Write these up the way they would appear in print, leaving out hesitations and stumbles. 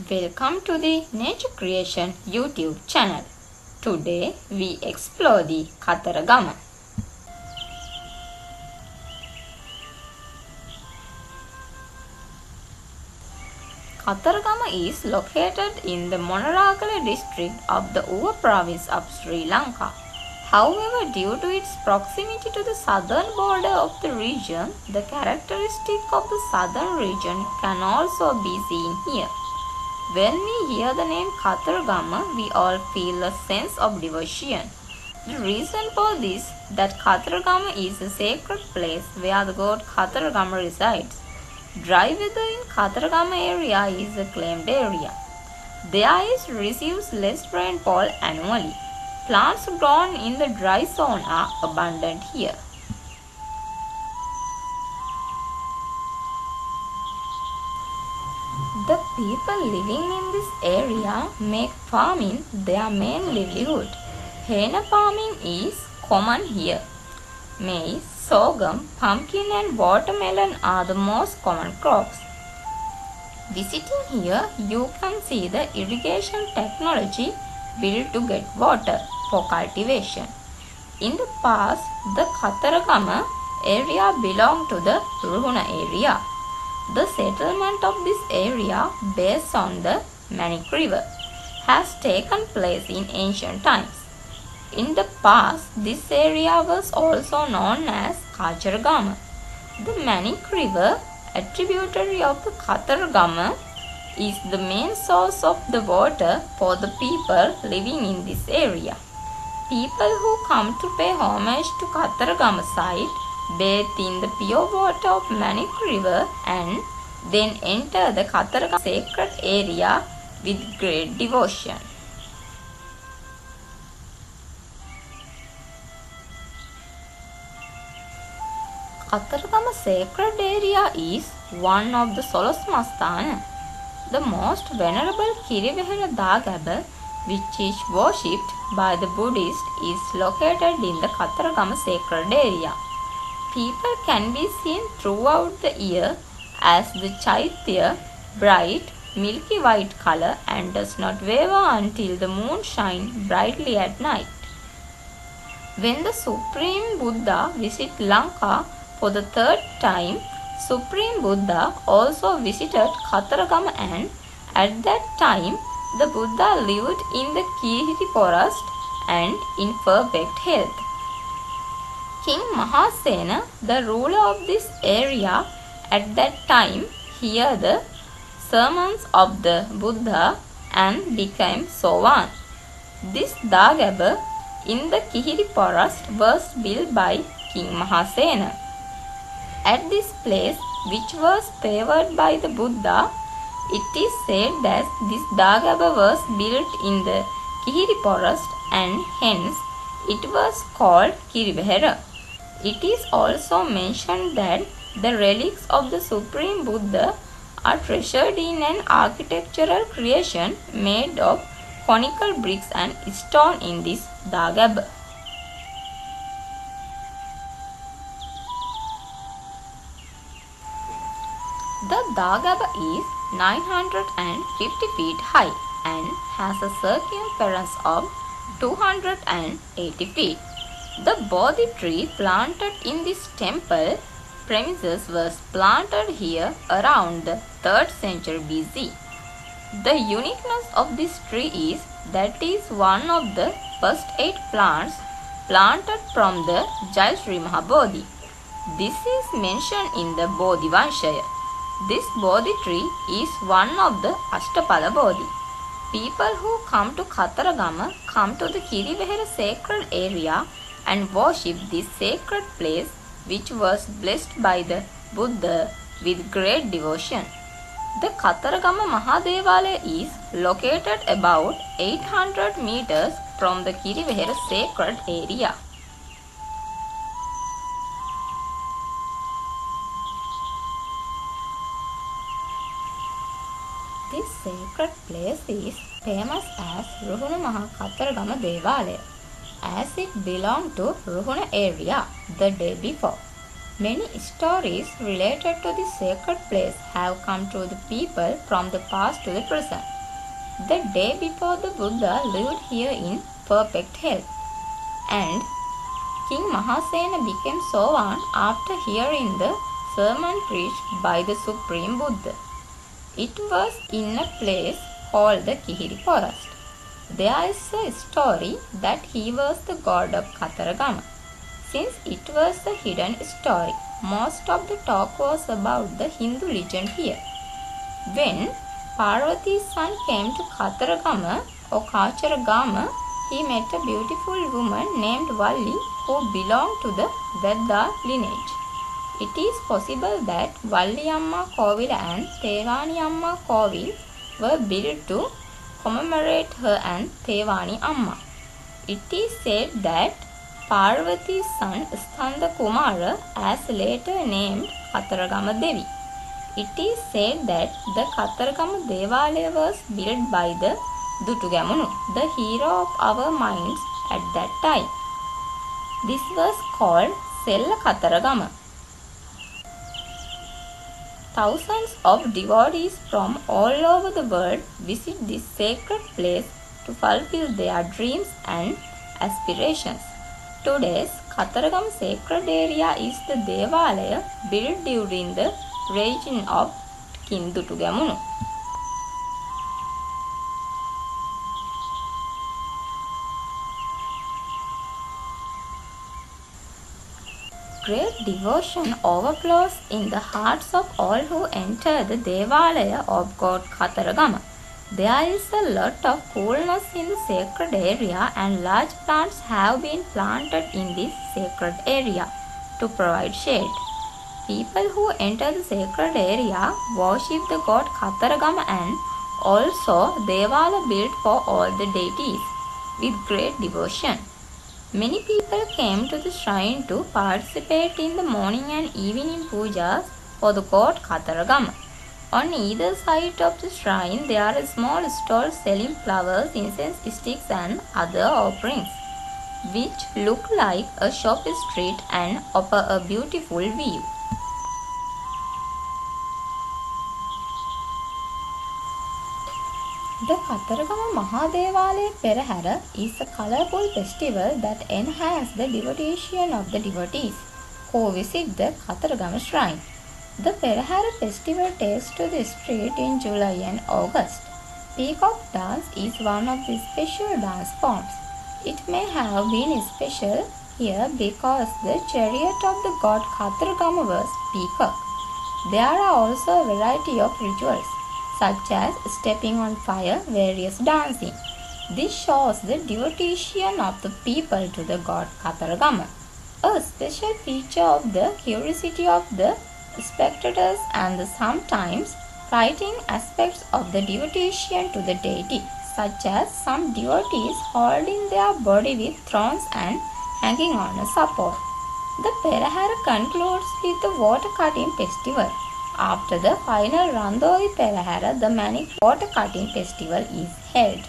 Welcome to the Nature Creation YouTube channel. Today we explore the Kataragama. Kataragama is located in the Monaragala district of the Uva province of Sri Lanka. However, due to its proximity to the southern border of the region, the characteristic of the southern region can also be seen here. When we hear the name Kataragama, we all feel a sense of devotion. The reason for this is that Kataragama is a sacred place where the god Kataragama resides. Dry weather in Kataragama area is a claimed area. The ice receives less rainfall annually. Plants grown in the dry zone are abundant here. The people living in this area make farming their main livelihood. Henna farming is common here. Maize, sorghum, pumpkin and watermelon are the most common crops. Visiting here, you can see the irrigation technology built to get water for cultivation. In the past, the Kataragama area belonged to the Ruhuna area. The settlement of this area based on the Manik River has taken place in ancient times. In the past, this area was also known as Kacharagama. The Manik River, a tributary of the Kataragama, is the main source of the water for the people living in this area. People who come to pay homage to Kataragama site bathe in the pure water of Manik River and then enter the Kataragama sacred area with great devotion. Kataragama sacred area is one of the Solasmasthana. The most venerable Kirivehera Dagaba, which is worshipped by the Buddhists, is located in the Kataragama sacred area. People can be seen throughout the year as the Chaitya bright milky white color and does not waver until the moon shines brightly at night. When the Supreme Buddha visited Lanka for the third time, Supreme Buddha also visited Kataragama, and at that time the Buddha lived in the Kihiri forest and in perfect health. King Mahasena, the ruler of this area at that time, heard the sermons of the Buddha and became Sovan. This Dagaba in the Kihiri forest was built by King Mahasena. At this place, which was favored by the Buddha, it is said that this Dagaba was built in the Kihiri forest and hence it was called Kirivehera. It is also mentioned that the relics of the Supreme Buddha are treasured in an architectural creation made of conical bricks and stone in this Dagaba. The Dagaba is 950 feet high and has a circumference of 280 feet. The Bodhi tree planted in this temple premises was planted here around the 3rd century BC. The uniqueness of this tree is that it is one of the first 8 plants planted from the Jayasri Mahabodhi. This is mentioned in the Bodhi Vanshaya. This Bodhi tree is one of the Ashtapala Bodhi. People who come to Kataragama come to the Kirivehera sacred area and worship this sacred place which was blessed by the Buddha with great devotion. The Kataragama Mahadevalaya is located about 800 meters from the Kirivehera sacred area. This sacred place is famous as Ruhuna Maha Kataragama Devalaya, as it belonged to Ruhuna area the day before. Many stories related to this sacred place have come to the people from the past to the present. The day before the Buddha lived here in perfect health, and King Mahasena became Sovan after hearing the sermon preached by the Supreme Buddha. It was in a place called the Kihiri forest. There is a story that he was the god of Kataragama. Since it was a hidden story, most of the talk was about the Hindu legend here. When Parvati's son came to Kataragama or Kacharagama, he met a beautiful woman named Valli who belonged to the Vedda lineage. It is possible that Valli Amma Kovil and Tevani Amma Kovil were built to commemorate her and Tevani Amma. It is said that Parvati's son Skanda Kumara, as later named Kataragama Devi. It is said that the Kataragama Devalaya was built by the Dutugamunu, the hero of our minds at that time. This was called Sella Kataragama. Thousands of devotees from all over the world visit this sacred place to fulfill their dreams and aspirations. Today's Kataragama sacred area is the Devalaya built during the reign of King Dutugamunu. Great devotion overflows in the hearts of all who enter the Devalaya of God Kataragama. There is a lot of coolness in the sacred area, and large plants have been planted in this sacred area to provide shade. People who enter the sacred area worship the god Kataragama and also Devala built for all the deities with great devotion. Many people came to the shrine to participate in the morning and evening pujas for the god Kataragama. On either side of the shrine, there are small stalls selling flowers, incense sticks, and other offerings, which look like a shopping street and offer a beautiful view. The Kataragama Mahadevalaya Perahara is a colorful festival that enhances the devotion of the devotees who visit the Kataragama shrine. The Perahara festival takes to the street in July and August. Peacock dance is one of the special dance forms. It may have been special here because the chariot of the god Kataragama was peacock. There are also a variety of rituals, such as stepping on fire, various dancing. This shows the devotion of the people to the god Kataragama. A special feature of the curiosity of the spectators and the sometimes frightening aspects of the devotion to the deity, such as some devotees holding their body with thrones and hanging on a support. The Perahara concludes with the water cutting festival. After the final Randori Perahara, the Manic water cutting festival is held.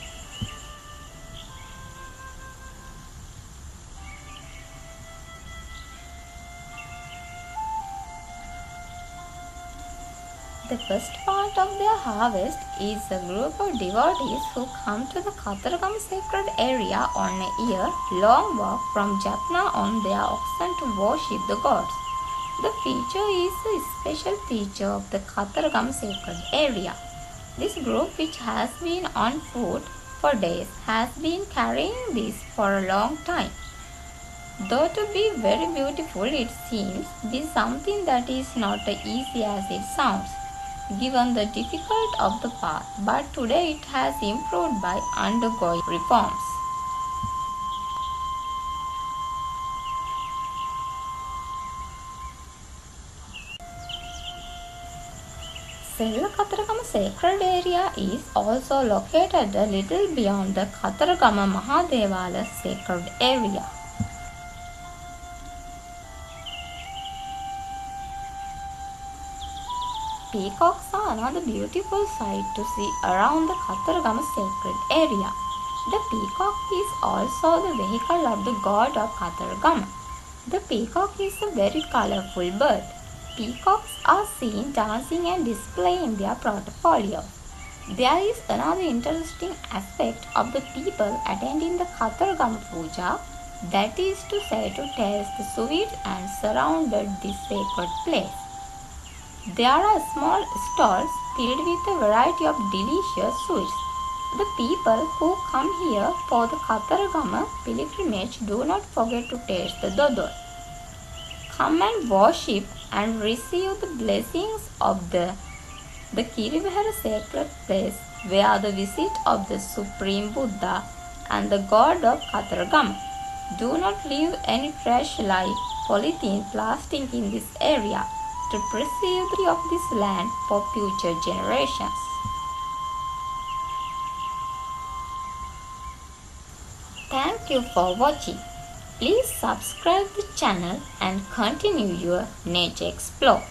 The first part of their harvest is a group of devotees who come to the Kataragama sacred area on a year-long walk from Jaffna on their oxen to worship the gods. The feature is a special feature of the Kataragama sacred area. This group, which has been on foot for days, has been carrying this for a long time. Though to be very beautiful, it seems be something that is not as easy as it sounds, given the difficulty of the path, but today it has improved by undergoing reforms. Sella Kataragama sacred area is also located a little beyond the Kataragama Mahadevala sacred area. Peacocks are another beautiful sight to see around the Kataragama sacred area. The peacock is also the vehicle of the god of Kataragama. The peacock is a very colorful bird. Peacocks are seen dancing and displaying their portfolio. There is another interesting aspect of the people attending the Katargama Puja, that is to say, to taste the sweets and surrounded this sacred place. There are small stalls filled with a variety of delicious sweets. The people who come here for the Katargama pilgrimage do not forget to taste the dodol. Come and worship and receive the blessings of the Kirivihara sacred place where the visit of the Supreme Buddha and the God of Katargama. Do not leave any trash like polythene, plastic in this area to preserve the of this land for future generations. Thank you for watching. Please subscribe the channel and continue your nature explore.